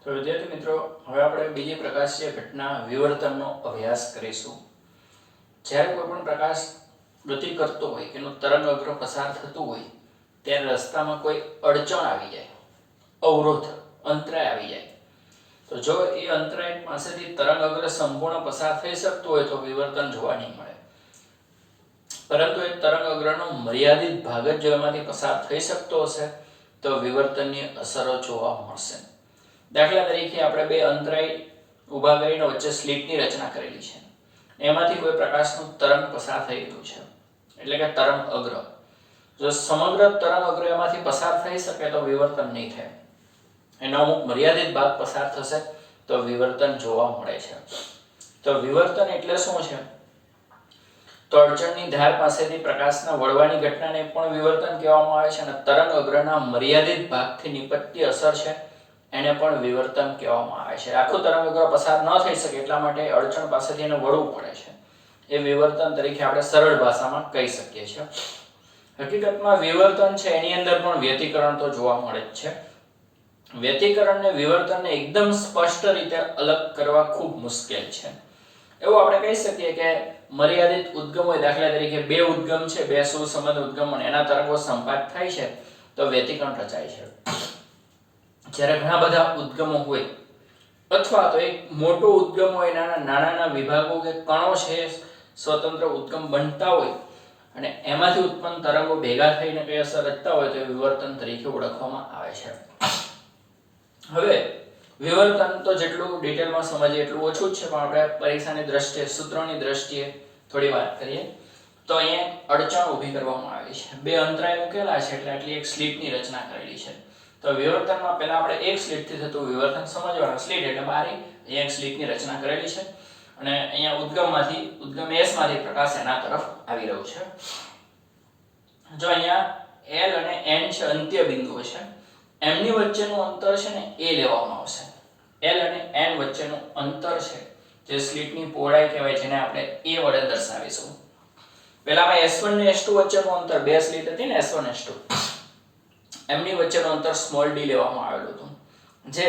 તો વિદ્યાર્થી મિત્રો, હવે આપણે બીજી પ્રકાશીય ઘટના વિવર્તનનો અભ્યાસ કરીશું. જ્યારે કોઈ પણ પ્રકાશ ગતિ કરતો હોય કે એનું તરંગ અગ્ર પસાર થતું હોય ત્યારે રસ્તામાં કોઈ અડચણ આવી જાય, અવરોધ, અંતરાય આવી જાય, તો જો એ અંતરાય પાસેથી તરંગ અગ્ર સંપૂર્ણ પસાર થઈ શકતો હોય તો વિવર્તન જોવા નહીં મળે. પરંતુ એ તરંગ અગ્રનો મર્યાદિત ભાગ જ જો એમાંથી પસાર થઈ શકતો હશે તો વિવર્તનની અસરો જોવા મળશે. દાખલા તરીકે આપણે બે અંતરાય ઊભા કરીને વચ્ચે સ્લિટની રચના કરેલી છે. એમાંથી કોઈ પ્રકાશનું તરંગ પસાર થઈ રહ્યું છે, એટલે કે તરંગ અગ્ર. જો સમગ્ર તરંગ અગ્ર એમાંથી પસાર થઈ શકે તો વિવર્તન નહીં થાય. એનો અમુક મર્યાદિત ભાગ પસાર થશે તો વિવર્તન જોવા મળે છે. તો વિવર્તન એટલે શું છે? તો અડચણની ધાર પાસેથી પ્રકાશના વળવાની ઘટનાને પણ વિવર્તન કહેવામાં આવે છે, અને તરંગ અગ્રના મર્યાદિત ભાગથી નિપજતી અસર છે એને પણ વિવર્તન કહેવામાં આવે છે. આખું તરંગ અગ્ર પસાર ન થઈ શકે એટલા માટે અડચણ પાસેથી એને વળવું પડે છે. એ વિવર્તન તરીકે આપણે સરળ ભાષામાં કહી શકીએ છીએ. હકીકતમાં વિવર્તન છે એની અંદર પણ વ્યતિકરણ તો જોવા મળે જ છે. વ્યતિકરણ ને વિવર્તનને એકદમ સ્પષ્ટ રીતે અલગ કરવા ખૂબ મુશ્કેલ છે. એવું આપણે કહી શકીએ કે મર્યાદિત ઉદ્ગમ હોય, દાખલા તરીકે બે ઉદ્ગમ છે, બે સુસંબદ્ધ ઉદ્ગમ અને એના તરંગો સંપાત થાય છે તો વ્યતિકરણ રચાય છે. જ્યારે ઘણા બધા ઉદ્ગમો હોય અથવા તો એક મોટો ઉદ્ગમ હોય, નાના વિભાગો કે કણો છે સ્વતંત્ર ઉદ્ગમ બનતા હોય અને એમાંથી ઉત્પન્ન તરંગો ભેગા થઈને કઈ અસર રચતા હોય તો વિવર્તન તરીકે ઓળખવામાં આવે છે. હવે વિવર્તન તો જેટલું ડિટેલમાં સમજીએ એટલું ઓછું જ છે, પણ આપણે પરીક્ષાની દ્રષ્ટિએ, સૂત્રોની દ્રષ્ટિએ થોડી વાત કરીએ તો અહીંયા અડચણ ઊભી કરવામાં આવી છે. બે અંતરાય મૂકેલા છે એટલે આટલી એક સ્લિટની રચના કરેલી છે. તો વિવર્તનમાં પહેલા આપણે એક સ્લિટથી થતું વિવર્તન સમજવાનું. સ્લિટ એટલે બારી. અહીંયા એક સ્લિટની રચના કરેલી છે અને અહીંયા ઉદ્ગમ S માંથી પ્રકાશ એના તરફ આવી રહ્યો છે. જો અહીંયા L અને N છે અંત્ય બિંદુઓ છે, એમની વચ્ચેનું અંતર છે ને એ લેવામાં આવશે. L અને N વચ્ચેનું અંતર છે જે સ્લિટની પહોળાઈ કહેવાય, જેને આપણે A વડે દર્શાવીશું. પહેલામાં S1 અને S2 વચ્ચેનું અંતર, બે સ્લિટ હતી ને S1 S2, એમની વચ્ચેનું અંતર સ્મોલ d લેવામાં આવેલું હતું, જે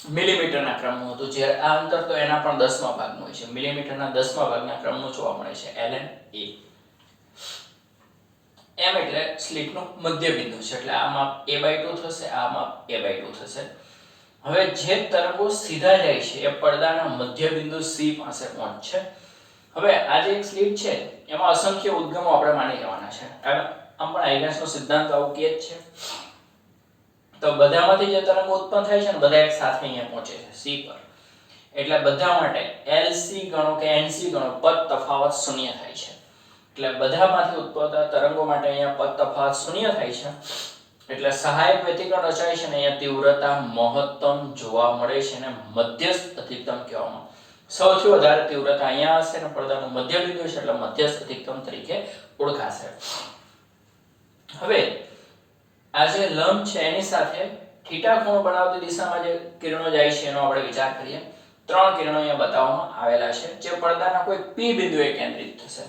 મિલીમીટરના ક્રમનું હતું. જ્યારે આ અંતર તો એના પણ 10મા ભાગનું હોય છે, મિલીમીટરના 10મા ભાગના ક્રમનું જોવા મળે છે. ln a m એટલે સ્લિટનું મધ્ય બિંદુ છે, એટલે આ માપ a/2 થશે, આ માપ a/2 થશે. હવે જે તરંગો સીધા જાય છે એ પડદાના મધ્ય બિંદુ C પાસે પહોંચશે. હવે આ જે એક સ્લિટ છે એમાં અસંખ્ય ઉદ્ગમો આપણે માની લેવાના છે. આમ પણ આઈગન્સનો સિદ્ધાંત આવું કહે જ છે. તો બધામાંથી જે તરંગો ઉત્પન્ન થાય છે ને બધા એક સાથે અહીંયા પહોંચે છે C પર, એટલે બધા માટે LC ગણો કે NC ગણો પદ તફાવત શૂન્ય થાય છે. એટલે બધામાંથી ઉત્પન્ન તરંગો માટે અહીંયા પદ તફાવત શૂન્ય થાય છે. એટલે સહાયક વ્યતિકરણ રચાય છે ને અહીંયા તીવ્રતા મહત્તમ જોવા મળે છે અને મધ્યસ્થ અધિકતમ કહેવામાં. સૌથી વધારે તીવ્રતા અહીંયા હશે ને પડદાનું મધ્ય બિંદુ છે એટલે મધ્યસ્થ અધિકતમ તરીકે ઓળખાશે. હવે આ જે લંબ છે એની સાથે થીટા ખૂણો બનાવતી દિશામાં જે કિરણો જાય છે એનો આપણે વિચાર કરીએ. ત્રણ કિરણો અહીંયા બતાવવામાં આવેલા છે જે પડદાના કોઈ P બિંદુએ કેન્દ્રિત થશે.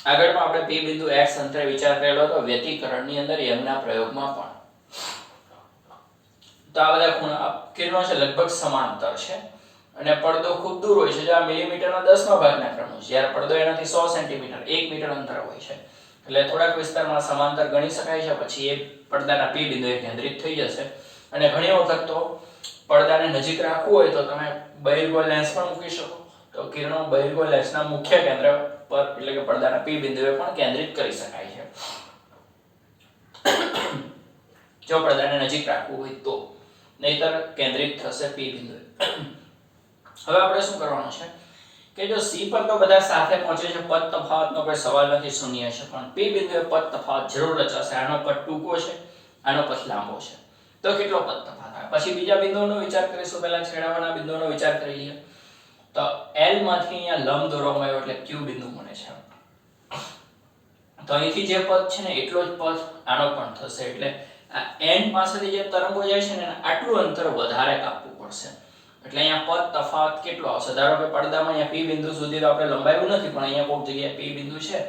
આગળમાં આપણે P બિંદુ x અંતરે વિચાર કરેલો હતો વ્યતિકરણની અંદર, યંગના પ્રયોગમાં પણ. તો આ બધા ખૂણા કિરણો છે લગભગ સમાંતર છે અને પડદો ખૂબ દૂર હોય છે, જે આ મિલીમીટરના 10મા ભાગના ક્રમનું છે. જ્યારે પડદો એનાથી 100 સેન્ટીમીટર 1 મીટર અંતર હોય છે, એટલે થોડાક વિસ્તારમાં સમાંતર ગણી શકાય છે. પછી એ પડદાના P બિંદુએ કેન્દ્રિત થઈ જશે. અને ઘણી વખત તો પડદાને નજીક રાખવું હોય તો તમે બહિર્ગોળ લેન્સ પણ મૂકી શકો. તો કિરણો બહિર્ગોળ લેન્સના મુખ્ય કેન્દ્ર પર એટલે કે પડદાના P બિંદુએ પણ કેન્દ્રિત કરી શકાય છે જો પડદાને નજીક રાખવું હોય તો, નહીતર કેન્દ્રિત થશે P બિંદુએ. હવે આપણે શું કરવાનું છે કે જો C પર તો બધા સાથે પહોંચે છે, પદ તફાવતનો કોઈ સવાલ નથી, શૂન્ય છે, પણ P બિંદુએ પદ તફાવત જરૂર રચાશે. આનો પદ ટૂંકો છે, આનો પદ લાંબો છે, તો કેટલો પદ તફાવત આવે? પછી બીજા બિંદુઓનો વિચાર કરીશું. પહેલા છેડાવાના બિંદુઓનો વિચાર કરી લઈએ. તો L માંથી અહીંયા લંબ દોરવામાં આવ્યો એટલે Q બિંદુ બને છે. તો અહીંથી જે પદ છે ને એટલો જ પદ આનો પણ થશે. એટલે આ N પાસેથી જે તરંગો જાય છે ને આટલું અંતર વધારે કાપવું પડશે. એટલે અહીંયા પદ તફાવત કેટલો આવશે? ધારો કે પડદામાં અહીંયા P બિંદુ સુધી તો આપણે લંબાવ્યું નથી, પણ અહીંયા કોઈક જગ્યાએ P બિંદુ છે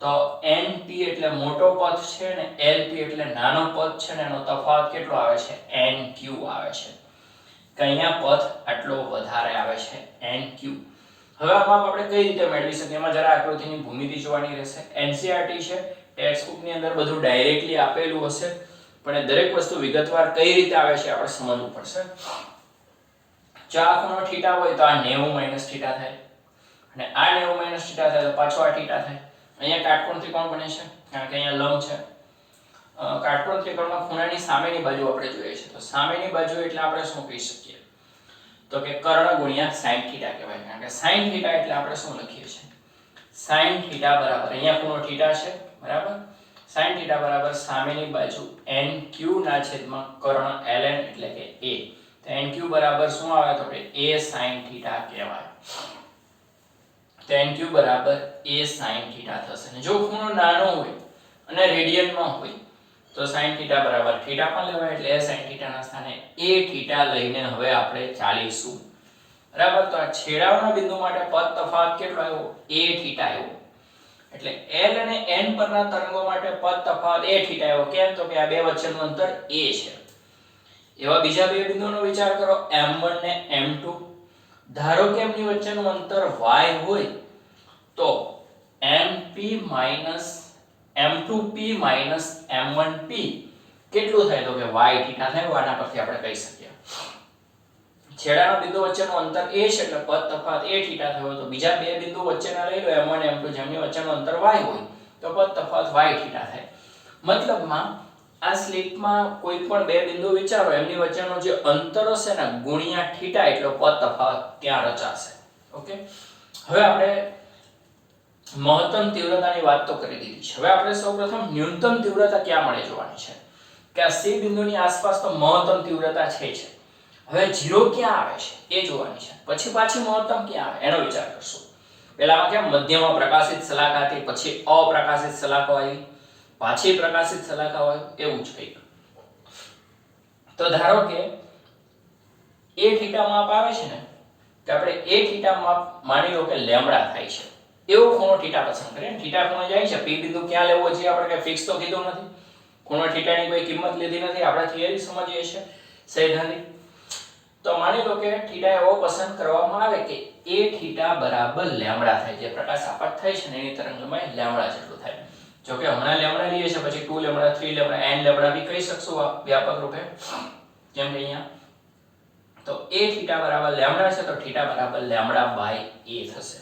તો NP એટલે મોટો પદ છે ને LP એટલે નાનો પદ છે ને એનો તફાવત કેટલો આવે છે? NQ આવે છે. કે અહીંયા પથ આટલો વધારે આવે છે NQ. હવે આ માપ આપણે કઈ રીતે મેળવી શકીએ? એમાં જરા આકૃતિની ભૂમિતિ જોવાની રહેશે. NCERT છે, ટેક્સ્ટ બુક ની અંદર બધું ડાયરેક્ટલી આપેલું હશે, પણ એ દરેક વસ્તુ વિગતવાર કઈ રીતે આવે છે આપણે સમજવું પડશે. જો આ ખૂણો થીટા હોય તો આ 90 - થીટા થાય, અને આ 90 - થીટા થાય તો પાછો આ થીટા થાય. અહીંયા કાટકોણ ત્રિકોણ બને છે કારણ કે અહીંયા લંબ છે. કાટકોણ ત્રિકોણમાં ખૂણાની સામેની બાજુ આપણે જોઈએ છે, તો સામેની બાજુ એટલે આપણે શું કહી શકીએ? તો કે કર્ણ ગુણ્યા sin થીટા કહેવાય, કારણ કે sin થીટા એટલે આપણે શું લખીએ છીએ? sin થીટા બરાબર અહીંયા ખૂણો થીટા છે બરાબર, sin થીટા બરાબર સામેની બાજુ NQ ના છેદમાં કર્ણ ln એટલે કે a. તો NQ બરાબર શું આવે? તો કે a sin થીટા કહેવાય. તો NQ બરાબર a sin થીટા થશે. અને જો ખૂણો નાનો હોય અને રેડિયનમાં હોય તો sin થીટા બરાબર થીટા પણ લેવાય, એટલે a sin થીટા ના સ્થાને a થીટા લઈને હવે આપણે ચાલીશું બરાબર. તો આ છેડાઓના બિંદુ માટે પદ તફાવત કેટલો આવ્યો? a થીટા આવ્યો. એટલે l અને n પરના તરંગો માટે પદ તફાવત a થીટા આવ્યો. કેમ? તો કે આ બે વચ્ચેનું અંતર a છે. એવા બીજા બે બિંદુઓનો વિચાર કરો, m1 ને m2. ધારો કે એમની વચ્ચેનું અંતર y હોય તો m2p m1p કેટલું થાય? તો કે y થીટા થાય. આના પરથી આપણે કહી શકીએ છેડાના બિંદુ વચ્ચેનું અંતર a છે એટલે પદ તફાવત a થીટા થયો. તો બીજા બે બિંદુ વચ્ચેના લઈ લો m1 m2, જેમની વચ્ચેનું અંતર y હોય તો પદ તફાવત y થીટા થાય. મતલબમાં આ સ્લિપમાં કોઈ પણ બે બિંદુ વિચારો, એમની વચ્ચેનું જે અંતર હશે ને ગુણ્યા થીટા એટલો પદ તફાવત ત્યાં રચાશે. ઓકે, હવે આપણે મહત્તમ તીવ્રતાની વાત તો કરી દીધી છે. હવે આપણે સૌપ્રથમ ન્યૂનતમ તીવ્રતા ક્યાં મળે જોવાની છે, કે આ C બિંદુની આસપાસ તો મહત્તમ તીવ્રતા છે. હવે 0 ક્યાં આવે છે એ જોવાની છે, પછી પાછી મહત્તમ ક્યાં આવે એનો વિચાર કરશું. પહેલામાં કેમ મધ્યમાં પ્રકાશિત શલાકા હતી, પછી અપ્રકાશિત શલાકો આવી, પાછી પ્રકાશિત શલાકા હોય, એવું જ કંઈક. તો ધારો કે a થીટા માપ આવે છે ને, કે આપણે a થીટા માપ માની લો કે લેમ્બડા થાય છે, એવો ખૂણો થીટા પસંદ કરીએ. થીટા ખૂણો જાય છે, p બિંદુ ક્યાં લેવો છે આપણે કઈ ફિક્સ તો કીધું નથી, ખૂણો થીટાની કોઈ કિંમત લીધી નથી, આપણે થિયરી સમજીએ છીએ સૈદ્ધાંતિક. તો માની લો કે થીટા એવો પસંદ કરવામાં આવે કે a થીટા બરાબર લેમ્બડા થાય, જે પ્રકાશ આપત થાય છે ને એની તરંગલંબાઈ લેમ્બડા જેટલું થાય. જો કે હમણાં લેમ્બડા લઈએ છે, પછી 2 લેમ્બડા 3 લેમ્બડા n લેમ્બડા બી કહી શકશું વ્યાપક રૂપે, જેમ કે અહીંયા. તો a થીટા બરાબર લેમ્બડા છે, તો થીટા બરાબર લેમ્બડા બાય a થશે.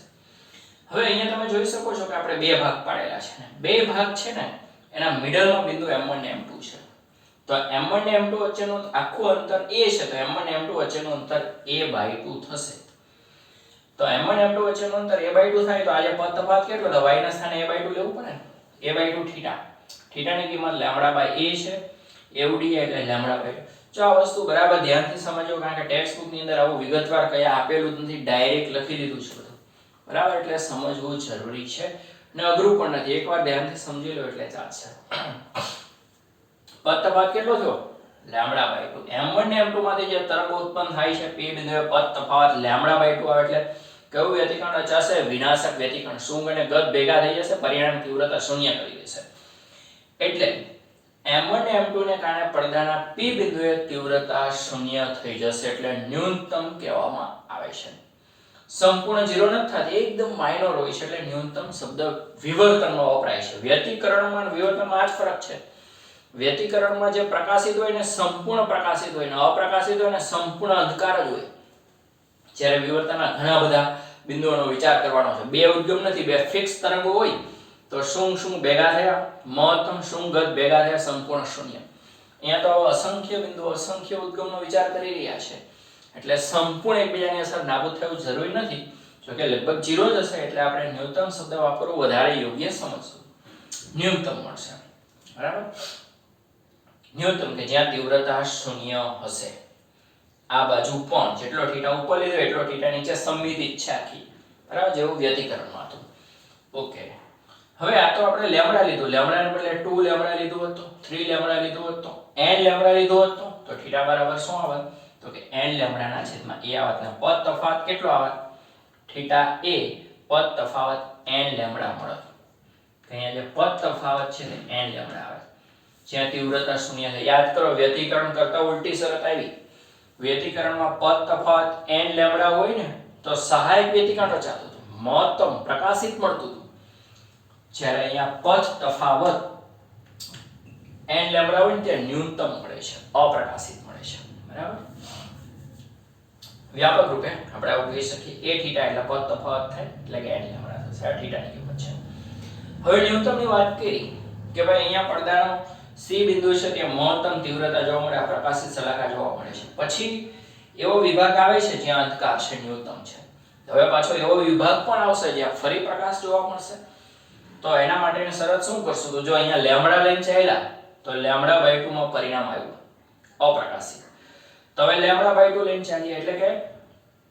હવે અહીંયા તમે જોઈ શકો છો કે આપણે બે ભાગ પાડેલા છે ને, બે ભાગ છે ને એના મિડલમાં બિંદુ m1 ને m2 છે. તો m1 ને m2 વચ્ચેનું આખું અંતર a છે, તો m1 ને m2 વચ્ચેનું અંતર a/2 થશે. તો m1 m2 વચ્ચેનું અંતર a/2 થાય તો આજે પદ તફાવત કેટલો? તો y ના સ્થાને a/2 લેવું પડે ને, a/2 થીટા. થીટાની કિંમત લેમ્બડા બાય a છે, એવું d એટલે લેમ્બડા બાય. જો આ વસ્તુ બરાબર ધ્યાનથી સમજો, કારણ કે ટેક્સ્ટ બુક ની અંદર આવું વિગતવાર કયા આપેલું નથી, ડાયરેક્ટ લખી દીધું છે બધું બરાબર, એટલે સમજવું જરૂરી છે અને અઘરું પણ નથી. એકવાર ધ્યાનથી સમજી લો એટલે ચાલશે. પદ તફાવત કેટલો થયો? Lambda by 2. m1 ને m2 માંથી જે તરંગો ઉત્પન્ન થાય છે p બિંદુએ પદ તફાવત લેમ્બડા બાય 2 આવે એટલે કયું વ્યતિકરણ રચાશે? વિનાશક વ્યતિકરણ. શુંગ અને ગત ભેગા થઈ જશે, પરિણામ તીવ્રતા શૂન્ય કરી દેશે. એટલે m1 ને m2 ને કારણે પડદાના p બિંદુએ તીવ્રતા શૂન્ય થઈ જશે, એટલે ન્યૂનતમ કહેવામાં આવે છે. સંપૂર્ણ 0 નથી થતી, એકદમ માઇનોર હોય છે, એટલે ન્યૂનતમ શબ્દ વિવર્તનમાં વપરાય છે. વ્યતિકરણમાં અને વિવર્તનમાં આ જ ફરક છે. વ્યતિકરણમાં જે પ્રકાશિત હોય ને સંપૂર્ણ પ્રકાશિત હોય, ને અપ્રકાશિત હોય ને સંપૂર્ણ અંધકાર જ હોય. જ્યારે વિવર્તનમાં ઘણા બધા બિંદુઓનો વિચાર કરવાનો છે. બે ઉદ્ગમ નથી, બે ફિક્સ તરંગો હોય તો શું ભેગા થયા, મહત્તમ ગત ભેગા થયા, સંપૂર્ણ શૂન્ય. અહીંયા તો અસંખ્ય બિંદુઓ અસંખ્ય ઉદ્ગમનો વિચાર કરી રહ્યા છે, એટલે સંપૂર્ણ એકબીજાની અસર નાબૂદ થવું જરૂરી નથી. જો કે લગભગ 0 જ હશે, એટલે આપણે ન્યૂનતમ શબ્દ વાપરવો વધારે યોગ્ય સમજશું. ન્યૂનતમ મળશે બરાબર, ન્યૂનતમ કે જ્યાં તીવ્રતા શૂન્ય હશે. આ બાજુ પણ જેટલો થીટા ઉપર લીધો એટલો થીટા નીચે સમમિતિ છે આખી બરાબર, જેવું વ્યતિકરણમાં હતું. ઓકે, હવે આ તો આપણે લેમ્બડા લીધું, લેમ્બડાને બદલે 2 લેમ્બડા લીધું હોત તો, 3 લેમ્બડા લીધું હોત તો, n લેમ્બડા લીધું હોત તો થીટા બરાબર શું આવત? તો કે n લેમ્બડાના છેદમાં a આવત, ને પદ તફાવત કેટલો આવત? થીટા a પદ તફાવત n લેમ્બડા મળત. અહીંયા જે પદ તફાવત છે ને n લેમ્બડા આવે, જ્યાં તીવ્રતા શૂન્ય છે. યાદ કરો, વ્યતિકરણ કરતા ઉલટી શરત આવી, વ્યતિકરણમાં પદ તફાવત n લેમ્ડા હોય ને તો સહાયક વ્યતિકરણ રચાતું હતું, મહત્તમ પ્રકાશિત મળતું હતું. જ્યારે અહીંયા પદ તફાવત n લેમ્ડા હોય ને તે ન્યૂનતમ મળે છે, અપ્રકાશિત મળે છે. બરાબર. વ્યાપક રૂપે આપણે આવું કહી શકીએ a થીટા એટલે પદ તફાવત થાય એટલે કે n લેમ્ડા થશે. આ થીટાની કિંમત છે. હવે ન્યૂનતમની વાત કરી કે ભાઈ અહીંયા પડદાનો C બિંદુ છે ત્યાં મહત્તમ તીવ્રતા જોવા મળે, આ પ્રકાશિત શલાકા જોવા મળે છે. પછી એવો વિભાગ આવે છે જ્યાં અંધકાર છે, ન્યૂનતમ છે. હવે પાછો એવો વિભાગ પણ આવશે જ્યાં ફરી પ્રકાશ જોવા મળશે. તો એના માટેની શરત શું કરશું? તો જો અહીંયા લેમ્ડા લઈને ચાલ્યા તો લેમ્ડા બાય 2 માં પરિણામ આવ્યું અપ્રકાશિત. તો હવે લેમ્ડા બાય 2 લઈને ચાલીએ એટલે કે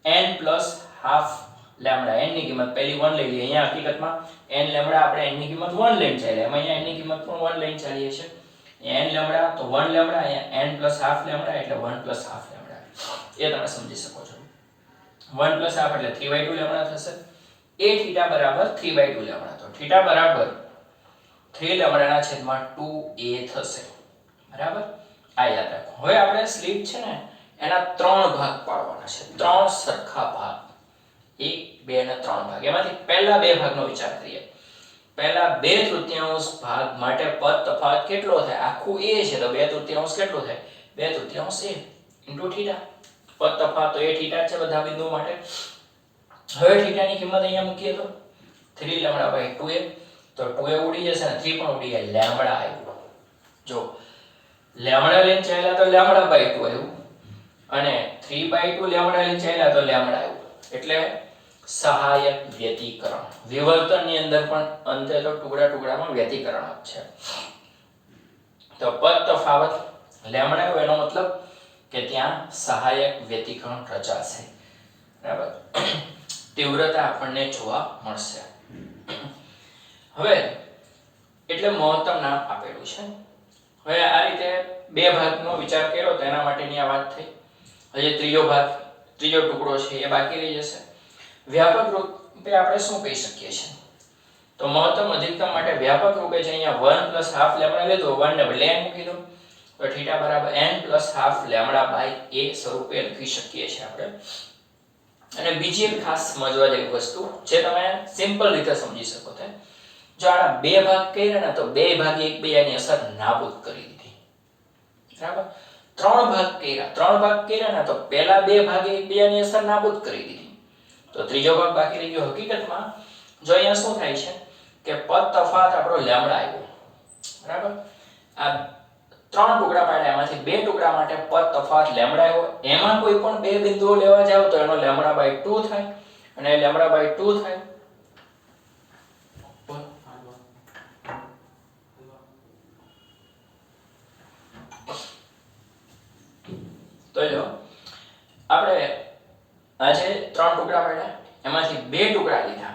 n plus half lambda. n ની કિંમત પહેલી 1 લઈ લઈએ. અહીંયા હકીકતમાં n લેમ્ડા આપણે n ની કિંમત 1 લઈને ચાલ્યા, એમાં અહીંયા n ની કિંમત પણ 1 લઈને ચાલીએ છીએ. n લેમ્ડા તો 1 લેમ્ડા, અહીંયા n પ્લસ હાફ લેમ્ડા એટલે 1 પ્લસ હાફ લેમ્ડા. એ તમે સમજી શકો છો. 1 પ્લસ હાફ એટલે 3/2 લેમ્ડા થશે. a થીટા બરાબર 3/2 લેમ્ડા. તો થીટા બરાબર 3 લેમ્ડાના છેદમાં 2a થશે. બરાબર. આ યાદ રાખો. હવે આપણે સ્લિટ છે ને એના 3 ભાગ પાડવાના છે, 3 સરખા ભાગ, 1 2 અને 3 ભાગ. એમાંથી પહેલા 2 ભાગનો વિચાર કરીએ. પહેલા 2/3 ભાગ માટે પદ તફાવત કેટલો થાય? આખું a છે તો 2/3 કેટલો થાય? 2/3 a * થીટા. પદ તફાવત તો a થીટા છે બધા બિંદુઓ માટે. હવે થીટાની કિંમત અહીંયા મૂકીએ તો 3 લેમ્ડા બાય 2a, તો 2a ઉડી જશે અને 3 પણ ઉડી ગયા, લેમ્ડા આવ્યું. જો લેમ્ડા લઈને ચાલ્યા તો લેમ્ડા બાય 2 આવ્યું અને 3/2 લેમ્ડા લઈને ચાલ્યા તો લેમ્ડા આવ્યું. એટલે સહાયક વ્યતિકરણ. વિવર્તનની અંદર પણ અંતે તો ટુકડા ટુકડામાં વ્યતિકરણ જ છે. તો પદ તફાવત લેમ્ડા હોય એનો મતલબ કે ત્યાં સહાયક વ્યતિકરણ રચાશે. બરાબર. તીવ્રતા આપણને જોવા મળશે. હવે એટલે મહત્તમ નામ આપેલું છે. હવે આ રીતે 2 ભાગનો વિચાર કર્યો તો એના માટેની આ વાત થઈ. હજી ત્રીજો ભાગ, ત્રીજો ટુકડો છે એ બાકી રહી જશે. વ્યાપક રૂપે આપણે શું કહી શકીએ છીએ? તો મહત્તમ અધિકતમ માટે વ્યાપક રૂપે છે અહીંયા 1 પ્લસ હાફ લેમ્ડા લીધો, 1 ને બદલે n મૂકી દો તો થીટા બરાબર n plus half lambda by a સ્વરૂપે લખી શકીએ છીએ આપણે. અને બીજી એક ખાસ સમજવા જેવી વસ્તુ જે તમે સિમ્પલ રીતે સમજી શકો છો. જો આના 2 ભાગ કર્યા ને તો 2 ભાગે એકબીજાની અસર નાબૂદ કરી દીધી. બરાબર. 3 ભાગ કર્યા ને તો પહેલા 2 ભાગે એકબીજાની અસર નાબૂદ કરી દીધી. તો ત્રીજો ભાગ બાકી રહી ગયો. હકીકતમાં જો અહીંયા શું થાય છે કે પદ તફાવત આપણો લેમ્ડા આવ્યો. બરાબર. આ 3 ટુકડા પાડ્યા, એમાંથી 2 ટુકડા માટે પદ તફાવત લેમ્ડા આવ્યો. એમાં કોઈ પણ 2 બિંદુઓ લેવા જાવ તો એનો લેમ્ડા બાય 2 થાય અને લેમ્ડા બાય 2 થાય. તો જો આપણે આજે 3 ટુકડા પાડ્યા, એમાંથી 2 ટુકડા લીધા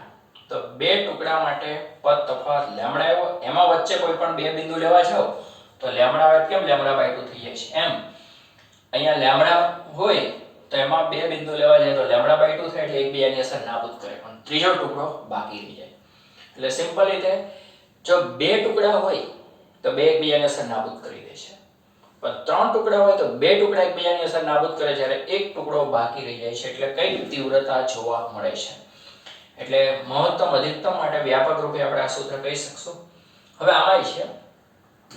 તો 2 ટુકડા માટે પદ તફાવત લેમ્ડા આવ્યો. એમાં વચ્ચે કોઈ પણ 2 બિંદુ લેવા જાવ તો લેમ્ડા આવે કેમ લેમ્ડા બાય 2 થઈ જાય છે. એમ અહીંયા લેમ્ડા હોય તો એમાં 2 બિંદુ લેવા જાય તો લેમ્ડા બાય 2 થાય એટલે એકબીજાની અસર નાબૂદ કરે, પણ ત્રીજો ટુકડો બાકી રહી જાય. એટલે સિમ્પલ રીતે જો 2 ટુકડા હોય તો 2 એકબીજાની અસર નાબૂદ કરી દે છે, પણ 3 ટુકડા હોય તો 2 ટુકડા એકબીજાની અસર નાબૂદ કરે, જ્યારે એક ટુકડો બાકી રહી જાય છે. એટલે કઈ તીવ્રતા જોવા મળે છે. એટલે મહત્તમ અધિકતમ માટે વ્યાપક રૂપે આપણે આ સૂત્ર કહી શકશું. હવે આમાં છે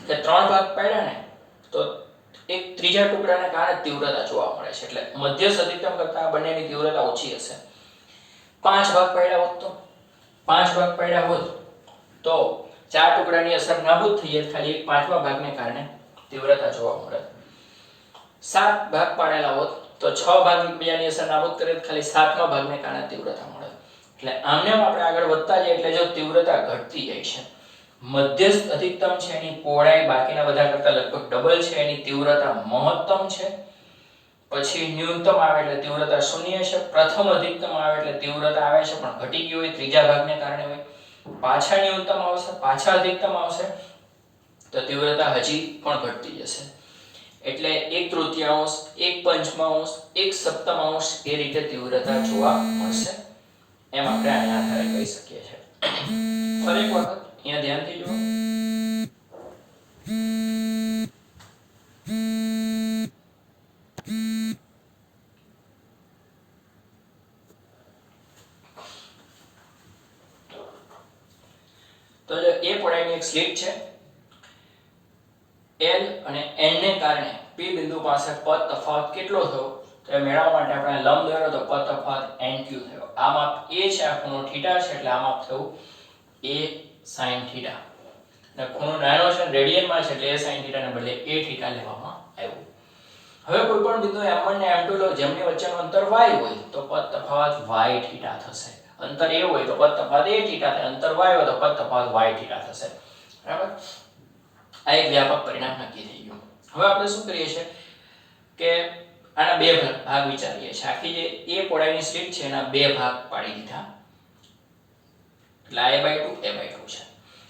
કે 3 ભાગ પાડ્યા ને તો એક ત્રીજા ટુકડાને કારણે તીવ્રતા જોવા મળે છે. એટલે મધ્યસ્થ અધિકતમ કરતા બંનેની તીવ્રતા ઓછી હશે. 5 ભાગ પાડ્યા હોત તો 4 ટુકડાની અસર નાબૂદ થઈ જાય, ખાલી એક 5મા ભાગને કારણે તીવ્રતા જોવા મળે. 7 ભાગ પાડેલા હોત તો 6 ભાગ એકબીજાની અસર નાબૂદ કરે, ખાલી 7મા ભાગને કારણે તીવ્રતા મળે. એટલે આમને આપણે આગળ વધતા જઈએ એટલે જો તીવ્રતા ઘટતી જાય છે. મધ્યસ્થ અધિકતમ છે એની પહોળાઈ બાકીના બધા કરતા લગભગ ડબલ છે, એની તીવ્રતા મહત્તમ છે. પછી ન્યૂનતમ આવે એટલે તીવ્રતા 0 છે. પ્રથમ અધિકતમ આવે એટલે તીવ્રતા આવે છે પણ ઘટી ગઈ હોય, ત્રીજા ભાગને કારણે હોય. પાછા ન્યૂનતમ આવશે, પાછા અધિકતમ આવશે તો તીવ્રતા હજી પણ ઘટતી જશે. એટલે 1/3, 1/5, 1/7 એ રીતે તીવ્રતા જોવા મળશે. એમ આપણે આના આધારે કહી શકીએ છીએ. ફરી એક વખત અહીંયા ધ્યાનથી જુઓ. એ પહોળાઈની એક સ્લિટ છે. L અને N ને કારણે P બિંદુ પાસે પદ તફાવત કેટલો થયો તો એ મેળવવા માટે આપણે લંબ દોર્યો તો પદ તફાવત NQ થયો. આ માપ A છે, આ ખૂણો થીટા છે એટલે આ માપ થયું A sin થીટા. અને ખૂણો નાનો છે રેડિયનમાં છે એટલે A sin થીટા ને બદલે A થીટા લેવામાં આવ્યું. હવે કોઈ પણ બિંદુ M1 ને M2 લો જેમની વચ્ચેનું અંતર y હોય તો પદ તફાવત y થીટા થશે. અંતર a હોય તો પદ તફાવત a થીટા થાય, અંતર y હોય તો પદ તફાવત y થીટા થશે. બરાબર, આ એક વ્યાપક પરિણામ નક્કી થઈ ગયું. હવે આપણે શું કરીએ છીએ કે આના બે ભાગ વિચારીએ છીએ. આખી જે a પહોળાઈની સ્લિટ છે એના બે ભાગ પાડી દીધા એટલે a/2 a/2 છે.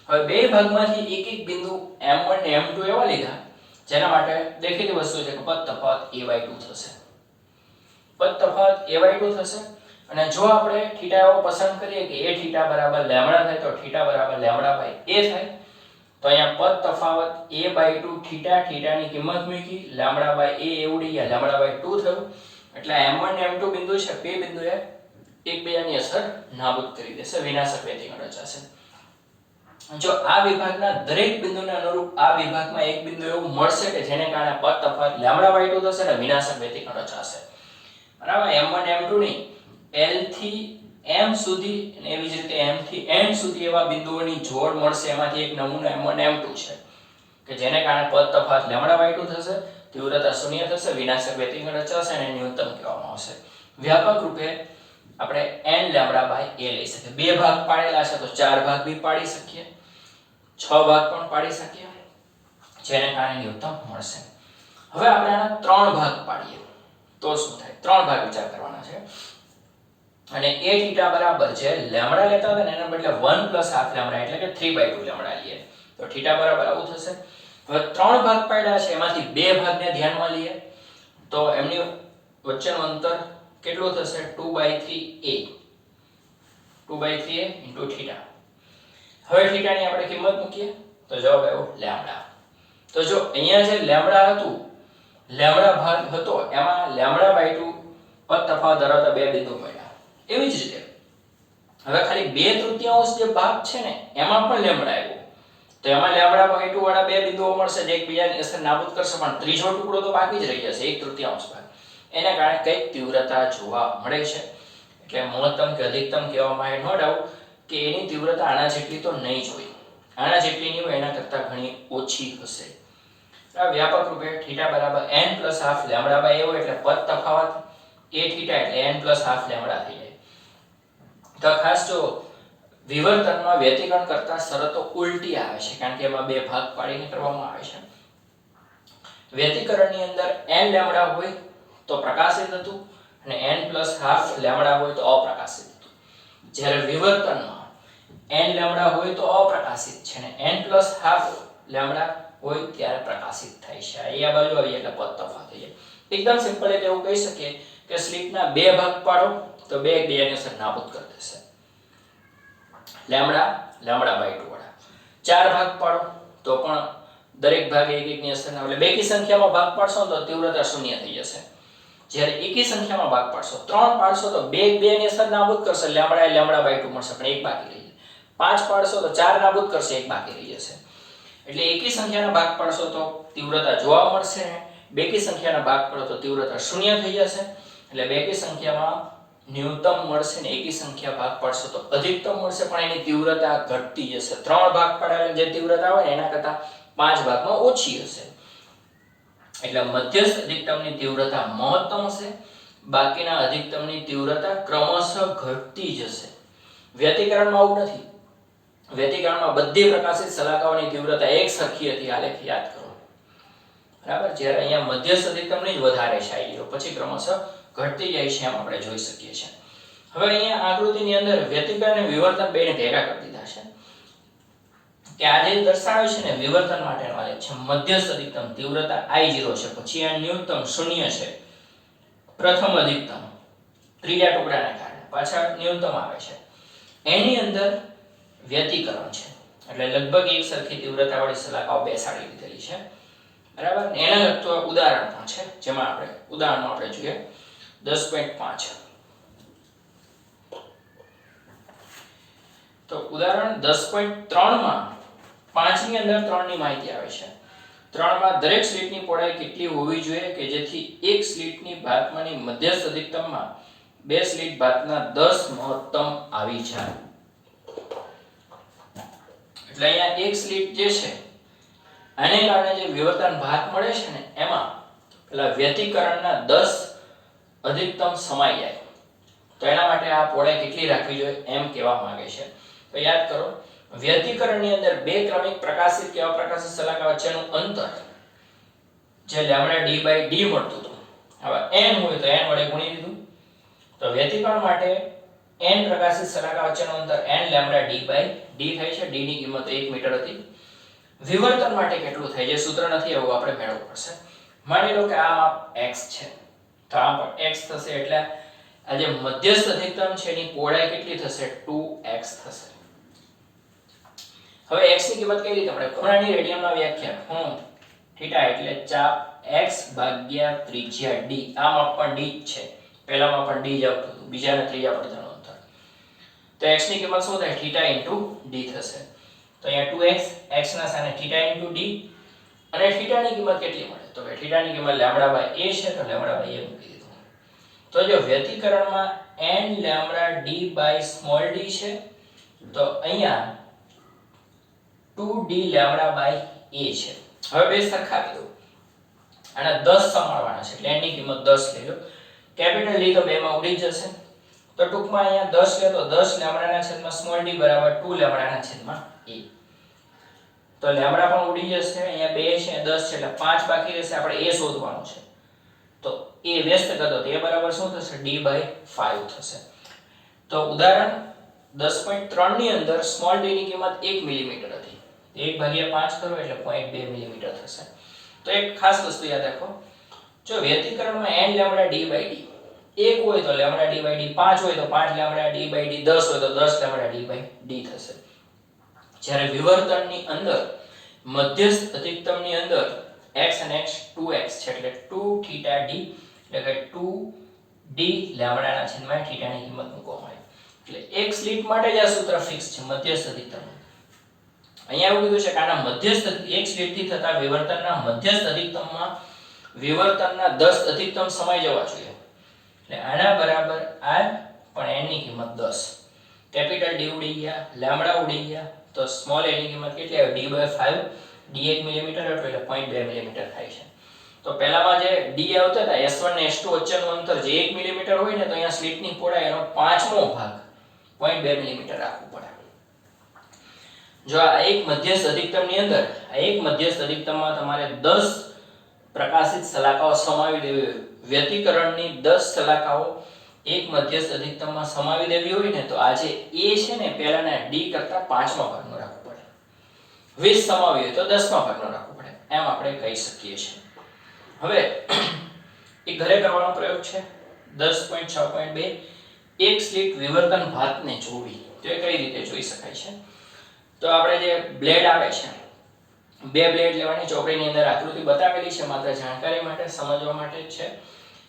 હવે બે ભાગમાંથી એક એક બિંદુ m1 ને m2 એવા લીધા જેના માટે દેખીતી વસ્તુ છે કે પદ તફાવત a/2 થશે. પદ તફાવત a/2 થશે અને જો આપણે θ એવો પસંદ કરીએ કે a θ બરાબર λ થાય તો θ બરાબર λ/a થાય તો અહીંયા પદ તફાવત a/2 θ ની કિંમત મૂકી λ/a એવડી આ λ/2 થયું એટલે m1 ને m2 બિંદુ છે બે બિંદુએ એકબીજાની અસર નાબૂદ કરી દેશે, વિનાશક વ્યતિકરણ રચાશે. જો આ વિભાગના દરેક બિંદુને અનુરૂપ આ વિભાગમાં એક બિંદુ એવું મળશે કે જેને કારણે પદ તફાવત λ/2 થશે અને વિનાશક વ્યતિકરણ રચાશે. બરાબર, m1 m2 ની L થી m સુધી અને એવી જ રીતે m થી n સુધી એવા બિંદુઓની જોડ મળશે. એમાંથી એક નમૂનો m1 m2 છે કે જેને કારણે પદ તફાવત λ/2 થશે, તીવ્રતા શૂન્ય થશે, વિનાશક વ્યતિકરણ રચાશે અને ન્યૂનતમ કહેવામાં આવશે. વ્યાપક રૂપે આપણે n λ/a લઈ શકીએ. બે ભાગ પાડેલા છે તો ચાર ભાગ બી પાડી શકીએ, 6 ભાગ પણ પાડી શકીએ જેને કારણે ન્યૂનતમ મળશે. હવે આપણે આના ત્રણ ભાગ પાડીએ તો શું થાય? ત્રણ ભાગ વિચાર કરવાના છે અને a θ બરાબર છે λ લેતા હતા ને એના બદલે 1 + ½ λ એટલે કે 3/2 λ લઈએ તો θ બરાબર આવું થશે. હવે ત્રણ ભાગ પાડ્યા છે એમાંથી બે ભાગને ધ્યાનમાં લઈએ તો એમની વચ્ચેનું અંતર કેટલું થશે? 2/3a 2/3a * θ. હવે θ ની આપણે કિંમત મૂકીએ તો જવાબ આવ્યો λ. તો જો અહીંયા જે λ હતું, λ ભાગ હતો એમાં λ/2 પદ તફાવત ધરાવતા બે બિંદુ મળ્યા. એવી જ રીતે હવે ખાલી 2/3 જે ભાગ છે ને એમાં પણ λ આવ્યો તો એમાં λ/2 વાળા બે બિંદુઓ મળશે જે એકબીજાની અસર નાબૂદ કરશે, પણ ત્રીજો ટુકડો તો બાકી જ રહી જશે 1/3 ભાગ. એને કારણે કઈક તીવ્રતા જોવા મળે છે એટલે મહત્તમ કે અધિકતમ કહેવામાં આવે. નો ડાઉટ કે એની તીવ્રતા આના જેટલી તો નહીં જ હોય, આના જેટલી નહીં હોય, એના કરતાં ઘણી ઓછી હશે. આ વ્યાપક રૂપે θ બરાબર n + ½ λ/a હોય એટલે પદ તફાવત a θ એટલે n + ½ λ થઈ જાય. તો ખાસ જો વિવર્તનમાં વ્યતિકરણ કરતા શરતો ઉલટી આવે છે કારણ કે એમાં બે ભાગ પાડીને કરવામાં આવે છે. વ્યતિકરણની અંદર n λ હોય તો પ્રકાશિત હતું અને n + ½ λ હોય તો અપ્રકાશિત હતું. જ્યારે વિવર્તનમાં n λ હોય તો અપ્રકાશિત છે અને n + ½ λ હોય ત્યારે પ્રકાશિત થાય છે. આ બાજુ આવી એટલે પદ તફાવત થઈ જાય. એકદમ સિમ્પલ એટલે એવું કહી શકીએ કે સ્લિટના બે ભાગ પાડો તો બે એકબીજાની અસર નાબૂદ કરી દેશે. λ λ/2 વાળા ચાર ભાગ પાડો તો પણ દરેક ભાગે એક એકની અસર ના એટલે બેકી સંખ્યામાં ભાગ પાડશો તો તીવ્રતા શૂન્ય થઈ જશે. જ્યારે એકી સંખ્યામાં ભાગ પાડશો, ત્રણ પાડશો તો બે ની અસર નાબૂદ કરશે, λ λ/2 મળશે પણ એક બાકી રહી જાય. પાંચ પાડશો તો ચાર નાબૂદ કરશે, એક બાકી રહી જશે. એટલે એકી સંખ્યાના ભાગ પાડશો તો તીવ્રતા જોવા મળશે ને બેકી સંખ્યાના ભાગ પાડો તો તીવ્રતા શૂન્ય થઈ જશે. એટલે બેકી સંખ્યામાં ન્યૂનતમ મળશે ને એકી સંખ્યા ભાગ પાડશો તો અધિકતમ મળશે પણ એની તીવ્રતા ઘટતી જશે. ત્રણ ભાગ પાડેલા જે તીવ્રતા હોય એના કરતાં પાંચ ભાગમાં ઓછી હશે. એટલે મધ્યસ્થ અધિકતમની તીવ્રતા મહત્તમ હશે, બાકીના અધિકતમની તીવ્રતા ક્રમશઃ ઘટતી જશે. વ્યતિકરણમાં આવું નથી. વ્યતિકરણમાં બધી પ્રકાશિત શલાકાઓની તીવ્રતા એક સરખી હતી. આલેખ યાદ કરો, બરાબર. જ્યારે અહીંયા મધ્યસ્થ અધિકતમની જ વધારે છે, પછી ક્રમશઃ ઘટતી જાય છે એમ આપણે જોઈ શકીએ છીએ. હવે અહીંયા આકૃતિની અંદર વ્યતિકરણ અને વિવર્તન બેને ભેગા કરી દીધા છે કે આ જે દર્શાવે છે ને વિવર્તન માટેનો આલેખ છે. મધ્યસ્થ અધિકતમ તીવ્રતા I0 છે, પછી આ ન્યૂનતમ 0 છે, પ્રથમ અધિકતમ ત્રીજા ટુકડાને કારણે પાછા ન્યૂનતમ આવે છે. એની અંદર વ્યતિકરણ છે એટલે લગભગ એક સરખી તીવ્રતા વાળી શલાકાઓ બેસાડી લીધેલી છે, બરાબર. એના લગતો ઉદાહરણ પણ છે જેમાં આપણે ઉદાહરણમાં આપણે જોઈએ 10.5. તો ઉદાહરણ 10.3 માં 5 ની અંદર 3 ની માહિતી આવે છે. 3 માં દરેક સ્લિટની પહોળાઈ કેટલી હોવી જોઈએ કે જેથી એક સ્લિટની ભાતમાંની મધ્યસ્થ અધિકતમમાં બે સ્લિટ ભાતના 10 મહત્તમ આવી જાય. એટલે અહીંયા એક સ્લિટ જે છે આને કારણે જે વિવર્તન ભાત મળે છે ને એમાં પેલા વ્યતિકરણના 10 અધિકતમ સમાઈ જાય. તો એના માટે આ પહોળાઈ કેટલી રાખવી જોઈએ એમ કહેવા માંગે છે. તો યાદ કરો, વ્યતિકરણની અંદર બે ક્રમિક પ્રકાશિત કે અપ્રકાશિત સલાકા વચ્ચેનું અંતર જે λd/d મળતું હતું, હવે n હોય તો n વડે ગુણી દીધું. તો વ્યતિકરણ માટે n પ્રકાશિત સલાકા વચ્ચેનું અંતર n λd/d થાય છે. d ની કિંમત 1 મીટર હતી. વિવર્તન માટે કેટલું થાય જે સૂત્ર નથી એવું આપણે મેળવવું પડશે. માની લો કે આ માપ x છે, તો આ પણ x થશે, એટલે આ જે મધ્યસ્થ અધિકતમ છે એની પહોળાઈ કેટલી થશે? 2x થશે. હવે x ની કિંમત કઈ રીતે મળે? ખૂણાની રેડિયનમાં વ્યાખ્યા ખૂણો θ એટલે ચાપ x ભાગ્યા ત્રિજ્યા d. આ માપ પણ d જ છે, પહેલામાં પણ d જ આવતું હતું, બીજા અને ત્રીજા પડદાનું અંતર. તો x ની કિંમત શું થાય? θ d થશે. તો અહીંયા 2x, x ના સ્થાને θ d, અને θ ની કિંમત કેટલી મળે? તો કે θ ની કિંમત λ/a છે, તો λ/a મૂકી દીધું. તો જો વ્યતિકરણમાં n λd/d છે, તો અહીંયા 2d λ/a છે. હવે બે સરખાવી દો. આના 10 સમાળવાના છે એટલે n ની કિંમત 10 લઈ લો. કેપિટલ D તો બે માં ઉડી જશે. તો ટૂંકમાં અહીંયા 10 લે તો 10 λ/d બરાબર 2 λ/a. તો લેમ્બડા પણ ઉડી જશે. અહીંયા 2 છે, 10 છે એટલે 5 બાકી રહેશે. આપણે a શોધવાનું છે. તો a વ્યસ્ત કરતો તો a બરાબર શું થશે? d/5 થશે. તો ઉદાહરણ 10.3 ની અંદર સ્મોલ d ની કિંમત 1 મિલીમીટર હતી. 1/5 કરો એટલે 0.2 મિલીમીટર થશે. તો એક ખાસ વસ્તુ યાદ રાખો, જો વ્યતિકરણમાં n λd/d 1 હોય તો λd/d 5 હોય તો 5 λd/d 10 હોય તો 10 λd/d થશે. જ્યારે વિવર્તનની અંદર મધ્યસ્થ અધિકતમની અંદર x અને x 2x છે એટલે 2θd એટલે કે 2d λ/θ ની કિંમત મૂકવામાં આવી. એટલે એક સ્લિટ માટે જ આ સૂત્ર ફિક્સ છે મધ્યસ્થ અધિકતમ. અહીંયા એવું કીધું છે કે આના મધ્યસ્થ એક સ્લિટથી થતા વિવર્તનના મધ્યસ્થ અધિકતમમાં વિવર્તનના 10 અધિકતમ સમાઈ જવા જોઈએ. એટલે આના બરાબર આ પણ n ની કિંમત 10. કેપિટલ D ઉડી ગયા, લેમ્બડા ઉડી ગયા, તો સ્મોલ a ની કિંમત કેટલી આવી? d/5. d 1 મિલીમીટર એટલે 0.2 મિલીમીટર થાય છે. તો પહેલામાં જે d આવતા હતા s1 ને s2 વચ્ચેનું અંતર જે 1 મિલીમીટર હોય ને, તો અહીંયા સ્લિટની પહોળાઈ એનો 5મો ભાગ 0.2 મિલીમીટર રાખવું પડે. જો આ એક મધ્યસ્થ અધિકતમની અંદર આ એક મધ્યસ્થ અધિકતમમાં તમારે 10 પ્રકાશિત સલાકાઓ સમાવી દેવી હોય, વ્યતિકરણની 10 સલાકાઓ એક મધ્યસ્થ અધિકતમમાં સમાવી દેવી હોય ને, તો આ જે a છે ને પહેલાના d કરતા 5મા ભાગનો રાખવો પડે. 20 સમાવી હોય તો 10મા ભાગનો રાખવો પડે. એમ આપણે કહી શકીએ છીએ. હવે એક ઘરે કરવાનો પ્રયોગ છે 10.6.2 એક સ્લિટ વિવર્તન ભાતને જોવી. તો એ કઈ રીતે જોઈ શકાય છે? તો આપણે જે બ્લેડ આવે છે, બે બ્લેડ લેવાની, ચોપડીની અંદર આકૃતિ બતાવેલી છે, માત્ર જાણકારી માટે સમજવા માટે જ છે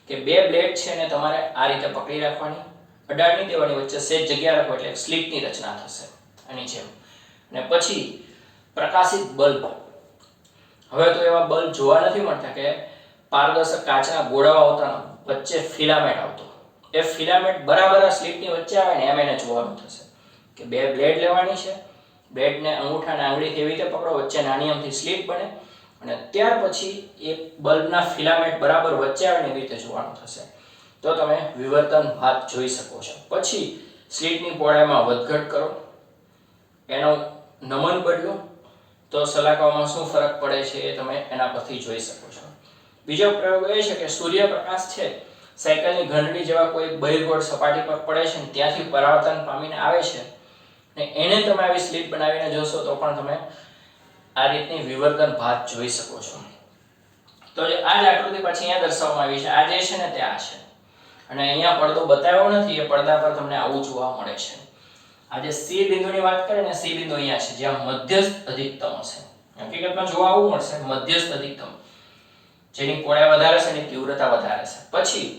કે બે બ્લેડ છે ને તમારે આ રીતે પકડી રાખવાની, અડાડની દેવાની, વચ્ચે સેજ જગ્યા રાખો એટલે સ્લિટની રચના થશે આની જેમ. અને પછી પ્રકાશિત બલ્બ. હવે તો એવા બલ્બ જોવા નથી મળતા કે પારદર્શક કાચના ગોળાઓ આવતા, વચ્ચે ફિલામેન્ટ આવતો. એ ફિલામેન્ટ બરાબર આ સ્લિટની વચ્ચે આવે ને એમ એને જોવાનું થશે કે બે બ્લેડ લેવાની છે, બ્લેડને અંગૂઠાને આંગળીથી એવી રીતે પકડો, વચ્ચે નાની અમથી સ્લિટ બને, અને ત્યાર પછી એ બલ્બના ફિલામેન્ટ બરાબર વચ્ચે આવે ને એવી રીતે જોવાનું થશે. તો તમે વિવર્તન ભાત જોઈ શકો છો. પછી સ્લિટની પહોળાઈમાં વધઘટ કરો, એનો નમન બદલો, તો સલાકાઓમાં શું ફરક પડે છે એ તમે એના પરથી જોઈ શકો છો. બીજો પ્રયોગ એ છે કે સૂર્યપ્રકાશ છે સાયકલની ઘંટડી જેવા કોઈ બહિર્ગોળ સપાટી પર પડે છે ને ત્યાંથી પરાવર્તન પામીને આવે છે, ને એને તમે આવી સ્લિટ બનાવીને જોશો તો પણ તમે આ રીતની વિવર્તન ભાત જોઈ શકો છો. તો આ જ આકૃતિ પછી અહીંયા દર્શાવવામાં આવી છે. આ જે છે ને તે આ છે, અને અહીંયા પડદો બતાવ્યો નથી, એ પડદા પર તમને આવું જોવા મળે છે. આ જે C બિંદુની વાત કરીએ ને, C બિંદુ અહીંયા છે જ્યાં મધ્યસ્થ અધિકતમ હશે. હકીકતમાં જોવા આવું મળશે મધ્યસ્થ અધિકતમ, જેની પહોળાઈ વધારે છે એની તીવ્રતા વધારે છે. પછી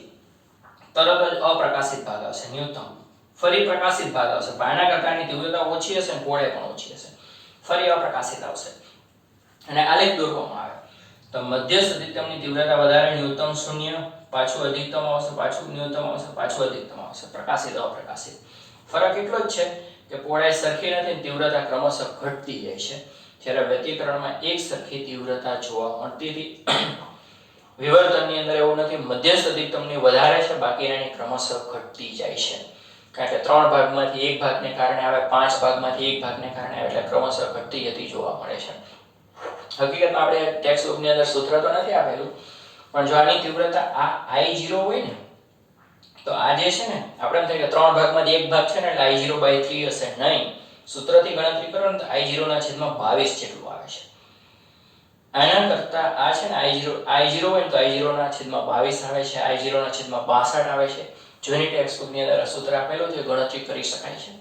તરત જ અપ્રકાશિત ભાગ આવશે ન્યૂનતમ, ફરી પ્રકાશિત ભાગ આવશે, પણ આના કરતા એની તીવ્રતા ઓછી હશે અને પહોળાઈ પણ ઓછી હશે. ફરી એવા પ્રકાશિત આવશે અને આલેખ દોરવામાં આવે તો મધ્યસ્થ અધિકતમની તીવ્રતા વધારે, ન્યૂનતમ 0, પાછું અધિકતમ આવશે, પાછું ન્યૂનતમ આવશે, પાછું અધિકતમ આવશે, પ્રકાશિત અપ્રકાશિત. ફરક એટલો જ છે કે પહોળાઈ સરખી નથી, તીવ્રતા ક્રમશઃ ઘટતી જાય છે, જ્યારે વ્યતિકરણમાં એક સરખી તીવ્રતા જોવા મળતી હતી. વિવર્તનની અંદર એવું નથી, મધ્યસ્થ અધિકતમની વધારે છે, બાકીની ક્રમશઃ ઘટતી જાય છે, કારણ કે 3 ભાગમાંથી એક ભાગને કારણે આવે, 5 ભાગમાંથી એક ભાગને કારણે આવે, એટલે ક્રમશઃ ઘટતી જતી જોવા મળે છે. હકીકતમાં આપણે ટેક્સ્ટ બુકની અંદર સૂત્ર તો નથી આપેલું, પણ જો આની તીવ્રતા આ I0 હોય ને તો આ જે છે ને આપણે એમ થાય કે 3 ભાગમાંથી એક ભાગ છે ને એટલે I0/3 હશે. નહીં, સૂત્રથી ગણતરી કરો ને તો I0/22 જેટલું આવે છે. આના કરતા આ છે ને I0 હોય ને તો I0/22 આવે છે, I0/62 આવે છે. જૂની ટેક્સ્ટ બુકની અંદર સૂત્ર આપેલું છે, ગણતરી કરી શકાય છે.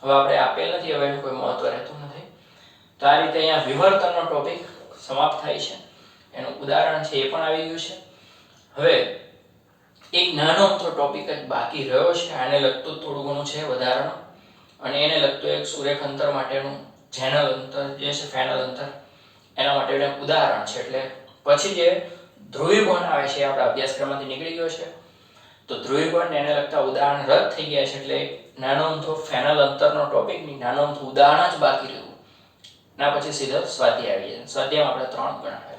હવે આપણે આપેલ નથી, હવે એનું કોઈ મહત્વ રહેતું નથી. તો આ રીતે અહીંયા વિવર્તનનો ટોપિક સમાપ્ત થાય છે. એનું ઉદાહરણ છે એ પણ આવી ગયું છે. હવે એક નાનો અમથો ટોપિક જ બાકી રહ્યો છે, આને લગતું થોડું ઘણું છે વધારાનું, અને એને લગતું એક સુરેખ અંતર માટેનું જેનલ અંતર જે છે, ફેનલ અંતર, એના માટેનું એક ઉદાહરણ છે. એટલે પછી જે ધ્રુવીકોણ આવે છે એ આપણા અભ્યાસક્રમમાંથી નીકળી ગયો છે. તો ધ્રુવીકોણ એને લગતા ઉદાહરણ રદ થઈ ગયા છે, એટલે નાનો અમથો ફેનલ અંતરનો ટોપિક ની નાનો અમથું ઉદાહરણ જ બાકી રહ્યું. ના પછી સીધો સ્વાધ્યાય આવી જાય. સ્વાધ્યાયમાં આપણે 3 ગણાવ્યા.